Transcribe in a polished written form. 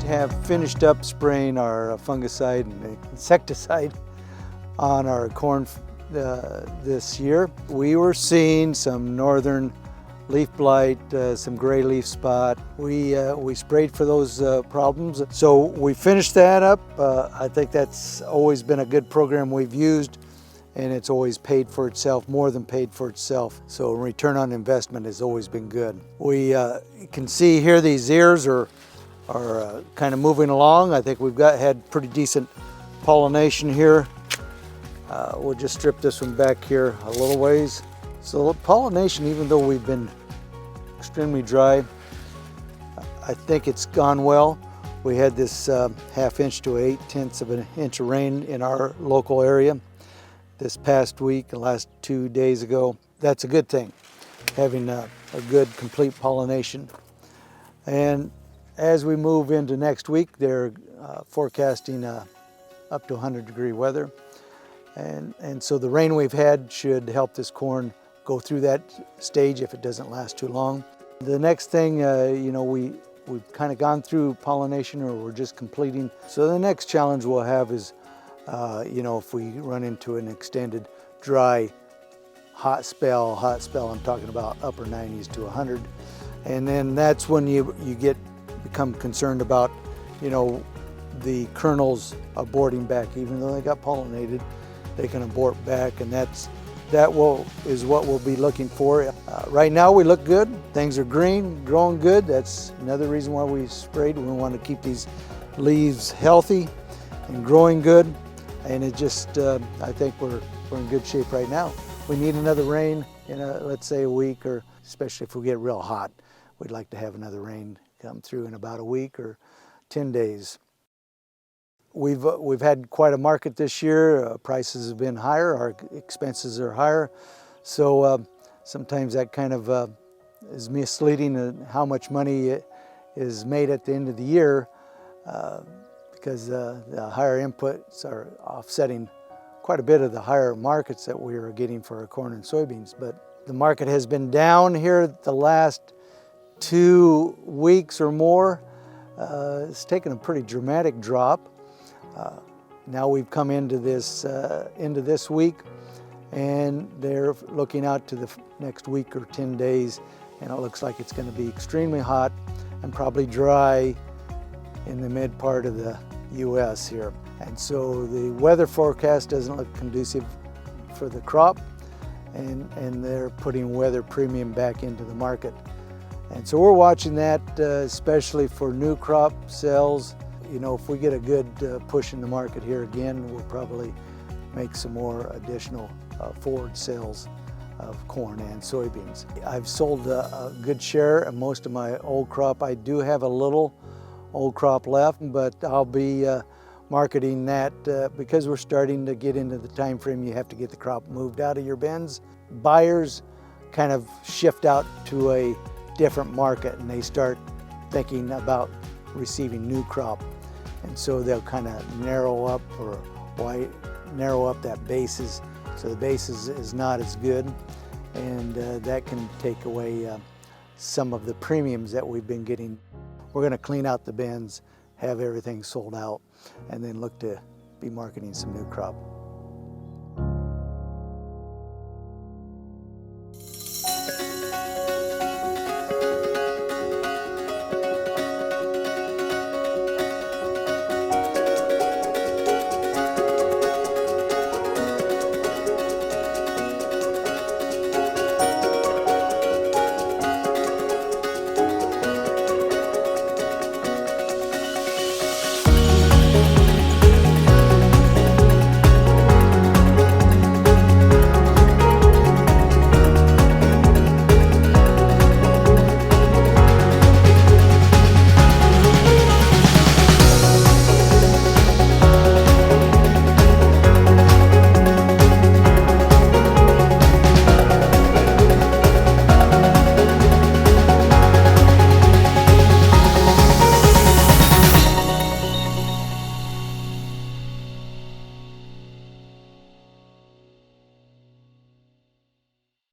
have finished up spraying our fungicide and insecticide on our corn this year. We were seeing some northern leaf blight, some gray leaf spot. We sprayed for those problems. So we finished that up. I think that's always been a good program we've used, and it's always paid for itself, more than paid for itself. So return on investment has always been good. We can see here these ears are kind of moving along. I think we've had pretty decent pollination here. We'll just strip this one back here a little ways. So pollination, even though we've been extremely dry, I think it's gone well. We had this 1/2 inch to 8/10 of an inch of rain in our local area this past week, the last 2 days ago. That's a good thing, having a good complete pollination. And as we move into next week, they're forecasting up to 100-degree weather. And so the rain we've had should help this corn go through that stage if it doesn't last too long. The next thing, we've kind of gone through pollination, or we're just completing. So the next challenge we'll have is, if we run into an extended dry hot spell, I'm talking about upper 90s to 100. And then that's when you become concerned about, the kernels aborting back. Even though they got pollinated, they can abort back, and that is what we'll be looking for. Right now we look good. Things are green, growing good. That's another reason why we sprayed. We want to keep these leaves healthy and growing good. And it just, I think we're in good shape right now. We need another rain in let's say a week, or especially if we get real hot, we'd like to have another rain come through in about a week or 10 days. We've had quite a market this year. Prices have been higher, our expenses are higher. So sometimes that kind of is misleading in how much money is made at the end of the year, because the higher inputs are offsetting quite a bit of the higher markets that we are getting for our corn and soybeans. But the market has been down here the last 2 weeks or more. It's taken a pretty dramatic drop. Now we've come into this week, and they're looking out to the next week or 10 days, and it looks like it's going to be extremely hot and probably dry in the mid part of the U.S. here. And so the weather forecast doesn't look conducive for the crop, and they're putting weather premium back into the market. And so we're watching that, especially for new crop sales. If we get a good push in the market here again, we'll probably make some more additional forward sales of corn and soybeans. I've sold a good share of most of my old crop. I do have a little old crop left, but I'll be marketing that because we're starting to get into the time frame you have to get the crop moved out of your bins. Buyers kind of shift out to a different market, and they start thinking about receiving new crop. And so they'll kind of narrow up that basis. So the basis is not as good, and that can take away some of the premiums that we've been getting. We're going to clean out the bins, have everything sold out, and then look to be marketing some new crop.